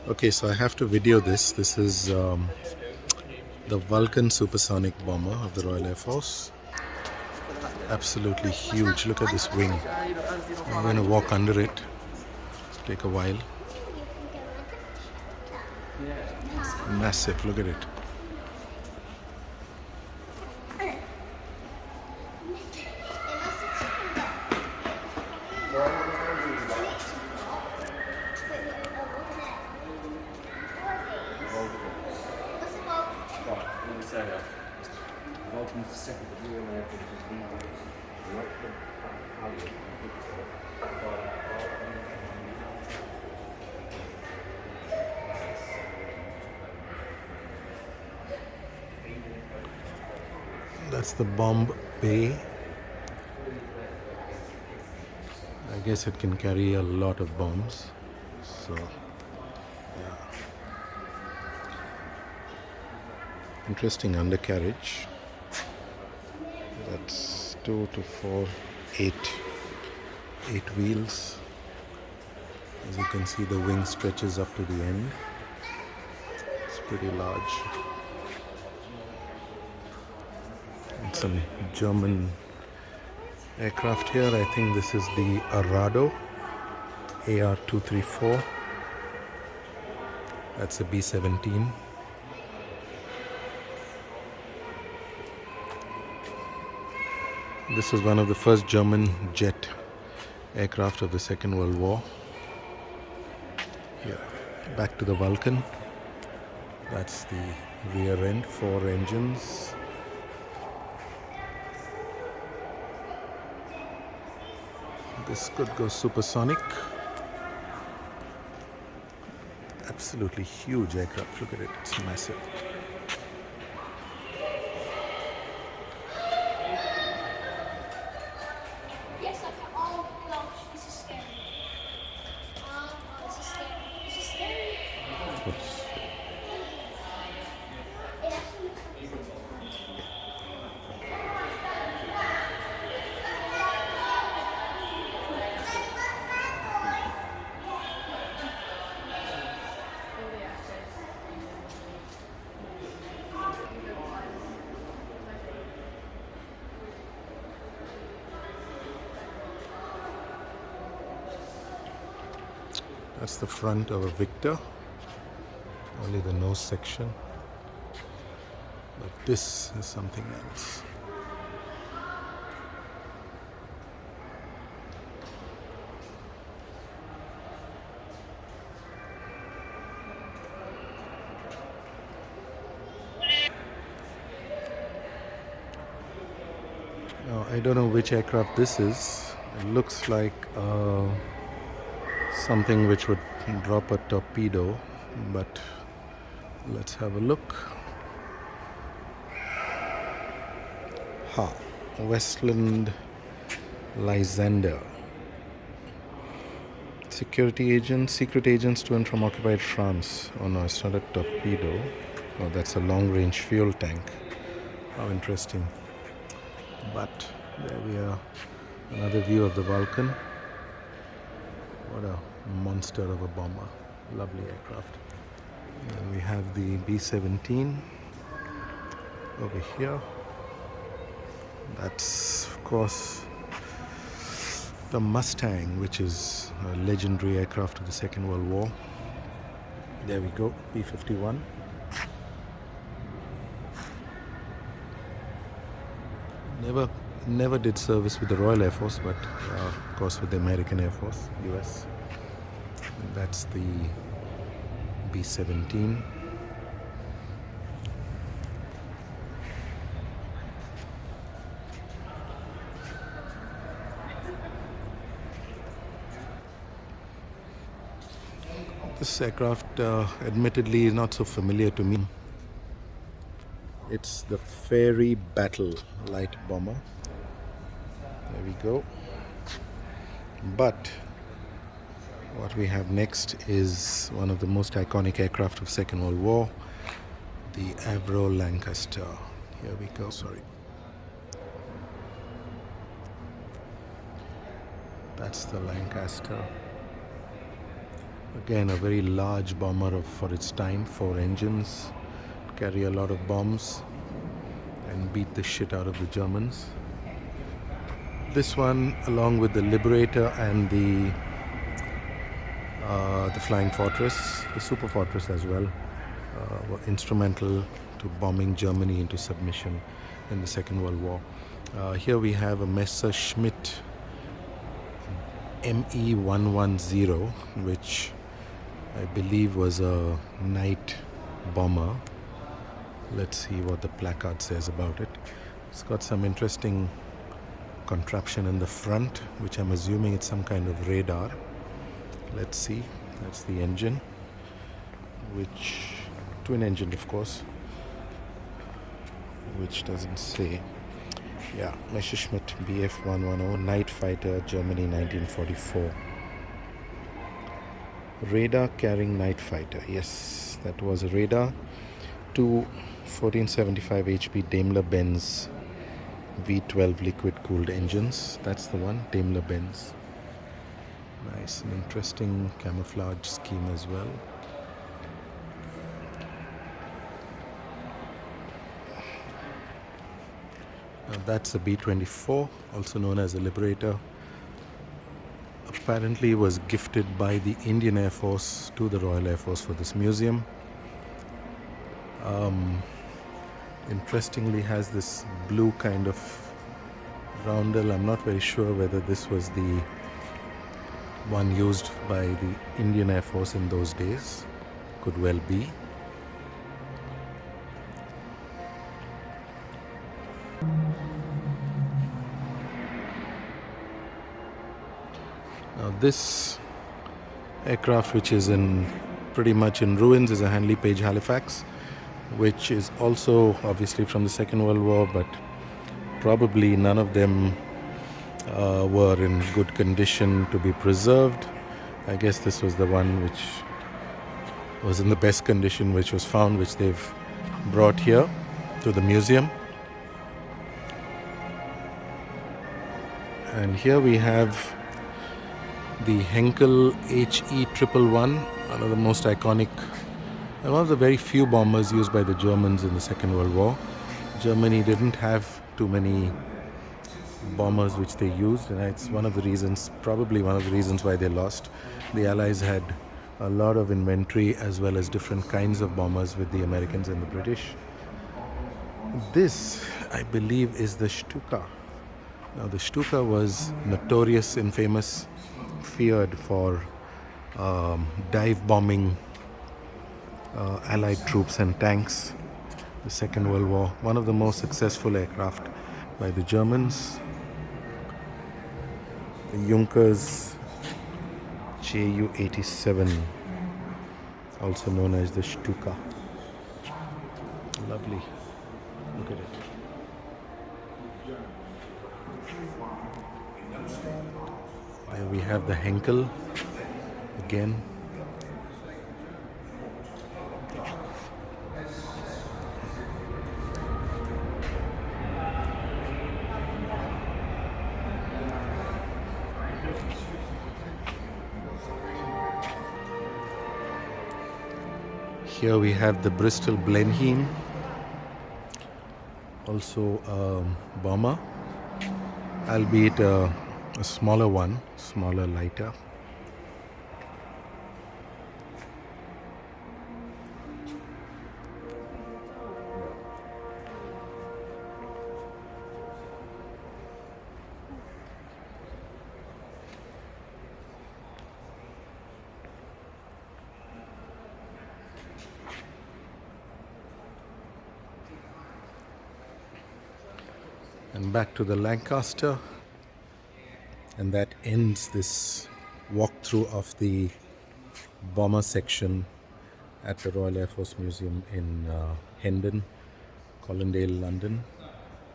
Okay, so I have to video this. This is the Vulcan Supersonic Bomber of the Royal Air Force. Absolutely huge. Look at this wing. I'm going to walk under it. It'll take a while. Massive. Look at it. Vulcan's second real air That's the bomb bay. I guess it can carry a lot of bombs. So, yeah. Interesting undercarriage. That's 2 to 4, 8 wheels. As you can see, the wing stretches up to the end. It's pretty large. And some German aircraft here. I think this is the Arado AR-234. That's a B-17. This was one of the first German jet aircraft of the Second World War. Yeah, back to the Vulcan. That's the rear end, 4 engines. This could go supersonic. Absolutely huge aircraft. Look at it, it's massive. Yes, I can. Oh gosh, this is scary. This is scary. This is scary. It actually looks That's the front of a Victor. Only the nose section. But this is something else. Now, I don't know which aircraft this is. It looks like something which would drop a torpedo, but let's have a look. Westland Lysander. Secret agents to and from occupied France. Oh no, it's not a torpedo. Oh, that's a long-range fuel tank. How interesting. But there we are. Another view of the Vulcan. What a monster of a bomber. Lovely aircraft. And we have the B-17 over here. That's, of course, the Mustang, which is a legendary aircraft of the Second World War. There we go, B-51. Never did service with the Royal Air Force, but of course with the American Air Force, US. And that's the B-17. This aircraft admittedly is not so familiar to me. It's the Fairey Battle light bomber. There we go. But what we have next is one of the most iconic aircraft of Second World War, the Avro Lancaster. Here we go, sorry. That's the Lancaster. Again, a very large bomber for its time, 4 engines, carry a lot of bombs and beat the shit out of the Germans. This one, along with the Liberator and the Flying Fortress, the Super Fortress as well, were instrumental to bombing Germany into submission in the Second World War. Here we have a Messerschmitt ME-110, which I believe was a night bomber. Let's see what the placard says about it. It's got some interesting contraption in the front, which I'm assuming it's some kind of radar. Let's see. That's the engine, which twin engine, of course, which doesn't say. Yeah, Messerschmitt Bf-110, night fighter, Germany, 1944. Radar carrying night fighter. Yes, that was a radar. Two 1475 HP Daimler-Benz V12 liquid cooled engines. That's the one, Daimler-Benz. Nice and interesting camouflage scheme as well. Now that's a B-24, also known as a Liberator. Apparently was gifted by the Indian Air Force to the Royal Air Force for this museum. Interestingly has this blue kind of roundel. I'm not very sure whether this was the one used by the Indian Air Force in those days. Could well be. Now this aircraft, which is pretty much in ruins, is a Handley Page Halifax, which is also obviously from the Second World War, but probably none of them were in good condition to be preserved. I guess this was the one which was in the best condition, which was found, which they've brought here to the museum. And here we have the Henkel HE111, one of the most iconic, and one of the very few bombers used by the Germans in the Second World War. Germany didn't have too many bombers which they used, and it's one of the reasons, probably one of the reasons why they lost. The Allies had a lot of inventory as well as different kinds of bombers with the Americans and the British. This, I believe, is the Stuka. Now the Stuka was notorious and famous, feared for dive bombing Allied troops and tanks. The Second World War, one of the most successful aircraft by the Germans. The Junkers Ju-87, also known as the Stuka. Lovely. Look at it. There we have the Henkel again. Here we have the Bristol Blenheim, also a bomber, albeit a smaller one, smaller, lighter. And back to the Lancaster, and that ends this walkthrough of the bomber section at the Royal Air Force Museum in Hendon, Colindale, London.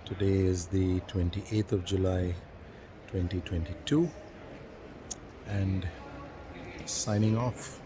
Today is the 28th of July 2022, and signing off.